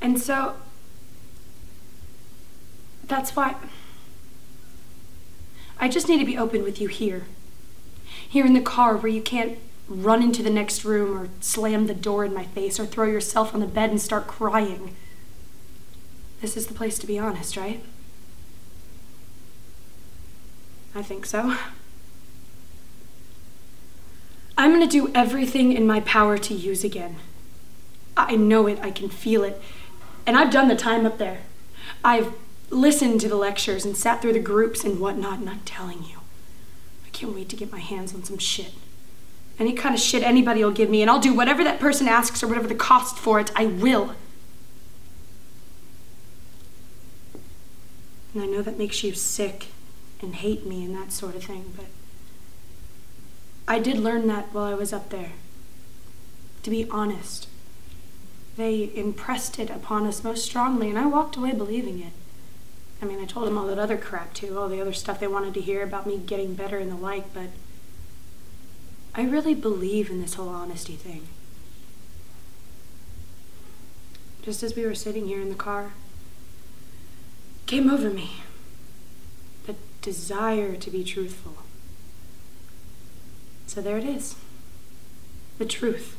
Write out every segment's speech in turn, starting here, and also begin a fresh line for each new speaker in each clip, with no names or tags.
And so, that's why I just need to be open with you here. Here in the car where you can't run into the next room or slam the door in my face or throw yourself on the bed and start crying. This is the place to be honest, right? I think so. I'm gonna do everything in my power to use again. I know it, I can feel it. And I've done the time up there. I've listened to the lectures and sat through the groups and whatnot, and I'm telling you, I can't wait to get my hands on some shit. Any kind of shit anybody will give me, and I'll do whatever that person asks or whatever the cost for it, I will. And I know that makes you sick and hate me and that sort of thing, but I did learn that while I was up there. To be honest. They impressed it upon us most strongly, and I walked away believing it. I mean, I told them all that other crap too, all the other stuff they wanted to hear about me getting better and the like, but I really believe in this whole honesty thing. Just as we were sitting here in the car, it came over me, the desire to be truthful. So there it is, the truth.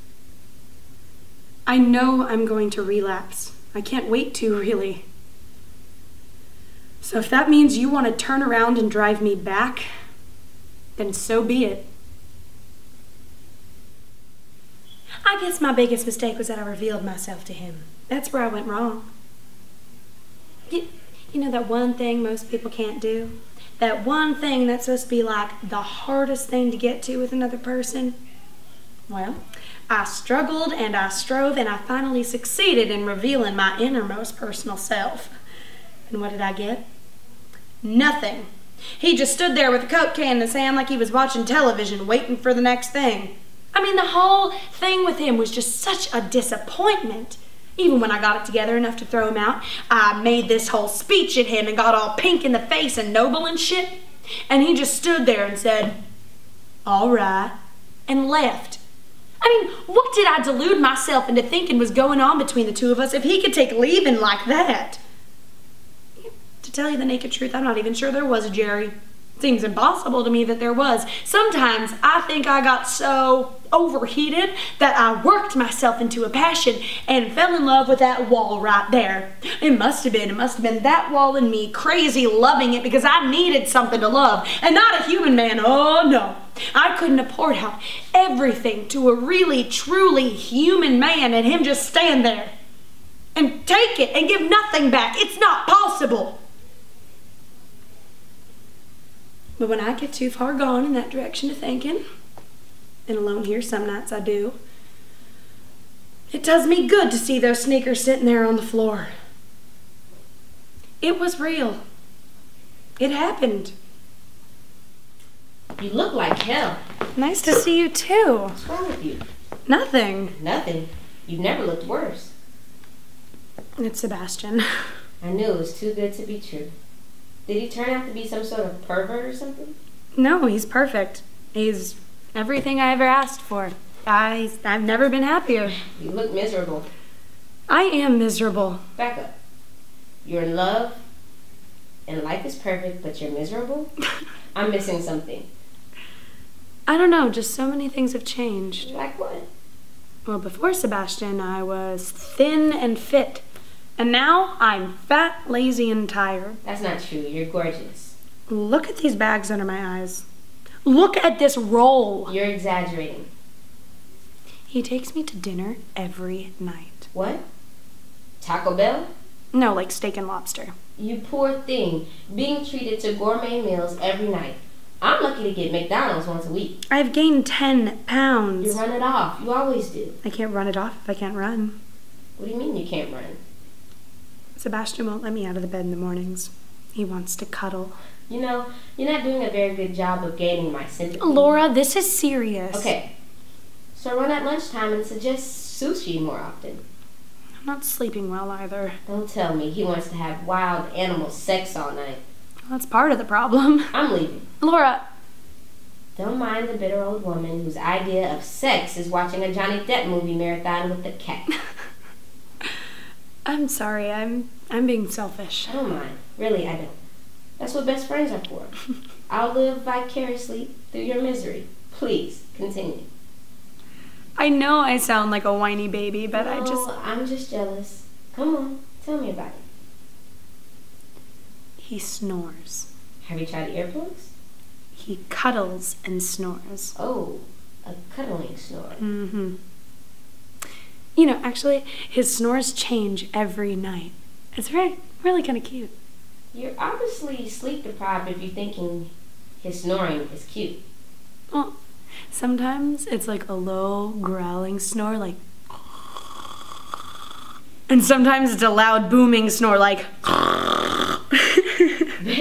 I know I'm going to relapse. I can't wait to, really. So if that means you want to turn around and drive me back, then so be it. I guess my biggest mistake was that I revealed myself to him. That's where I went wrong. You know that one thing most people can't do? That one thing that's supposed to be like the hardest thing to get to with another person? Well, I struggled and I strove and I finally succeeded in revealing my innermost personal self. And what did I get? Nothing. He just stood there with a Coke can in his hand like he was watching television, waiting for the next thing. I mean, the whole thing with him was just such a disappointment. Even when I got it together enough to throw him out, I made this whole speech at him and got all pink in the face and noble and shit. And he just stood there and said, "All right," and left. I mean, what did I delude myself into thinking was going on between the two of us if he could take leaving like that? To tell you the naked truth, I'm not even sure there was a Jerry. Seems impossible to me that there was. Sometimes I think I got so overheated that I worked myself into a passion and fell in love with that wall right there. It must have been that wall in me crazy loving it because I needed something to love and not a human man. Oh no, I couldn't have poured out everything to a really truly human man and him just stand there and take it and give nothing back. It's not possible. But when I get too far gone in that direction of thinking, and alone here some nights I do, it does me good to see those sneakers sitting there on the floor. It was real. It happened.
You look like hell.
Nice to see you too.
What's wrong with you?
Nothing.
Nothing. You've never looked worse.
It's Sebastian.
I knew it was too good to be true. Did he turn out to be some sort of pervert or something?
No, he's perfect. He's everything I ever asked for. I've never been happier.
You look miserable.
I am miserable.
Back up. You're in love, and life is perfect, but you're miserable? I'm missing something.
I don't know, just so many things have changed.
Like what?
Well, before Sebastian, I was thin and fit. And now I'm fat, lazy, and tired.
That's not true. You're gorgeous.
Look at these bags under my eyes. Look at this roll.
You're exaggerating.
He takes me to dinner every night.
What? Taco Bell?
No, like steak and lobster.
You poor thing. Being treated to gourmet meals every night. I'm lucky to get McDonald's once a week.
I've gained 10 pounds.
You run it off. You always do.
I can't run it off if I can't run.
What do you mean you can't run?
Sebastian won't let me out of the bed in the mornings. He wants to cuddle.
You know, you're not doing a very good job of gaining my sympathy.
Laura, this is serious.
Okay. So run at lunchtime and suggest sushi more often.
I'm not sleeping well either.
Don't tell me he wants to have wild animal sex all night.
Well, that's part of the problem.
I'm leaving.
Laura.
Don't mind the bitter old woman whose idea of sex is watching a Johnny Depp movie marathon with the cat.
I'm sorry. I'm being selfish.
I don't mind. Really, I don't. That's what best friends are for. I'll live vicariously through your misery. Please, continue.
I know I sound like a whiny baby, but
I'm just jealous. Come on, tell me about it.
He snores.
Have you tried earplugs?
He cuddles and snores.
Oh, a cuddling snore.
Mm-hmm. You know, actually, his snores change every night. It's really kind of cute.
You're obviously sleep deprived if you're thinking his snoring is cute.
Well, sometimes it's like a low, growling snore, like... And sometimes it's a loud, booming snore, like...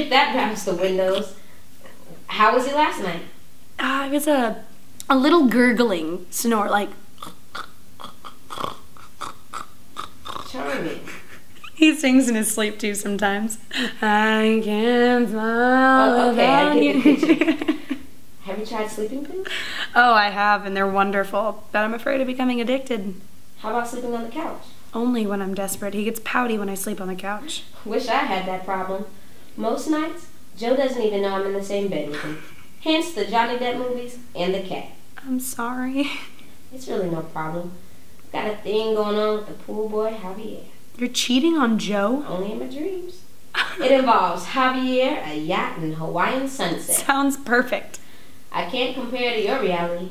That drops the windows. How was he last night?
It was a little gurgling snore, like...
Charming.
He sings in his sleep too sometimes. I can't smile
okay, I
without
get the
you.
picture. Have you tried sleeping pills?
Oh, I have, and they're wonderful, but I'm afraid of becoming addicted.
How about sleeping on the couch?
Only when I'm desperate. He gets pouty when I sleep on the couch.
Wish I had that problem. Most nights, Joe doesn't even know I'm in the same bed with him. Hence the Johnny Depp movies and the cat.
I'm sorry.
It's really no problem. Got a thing going on with the pool boy, Javier.
You're cheating on Joe?
Only in my dreams. It involves Javier, a yacht, and Hawaiian sunset.
Sounds perfect.
I can't compare to your reality.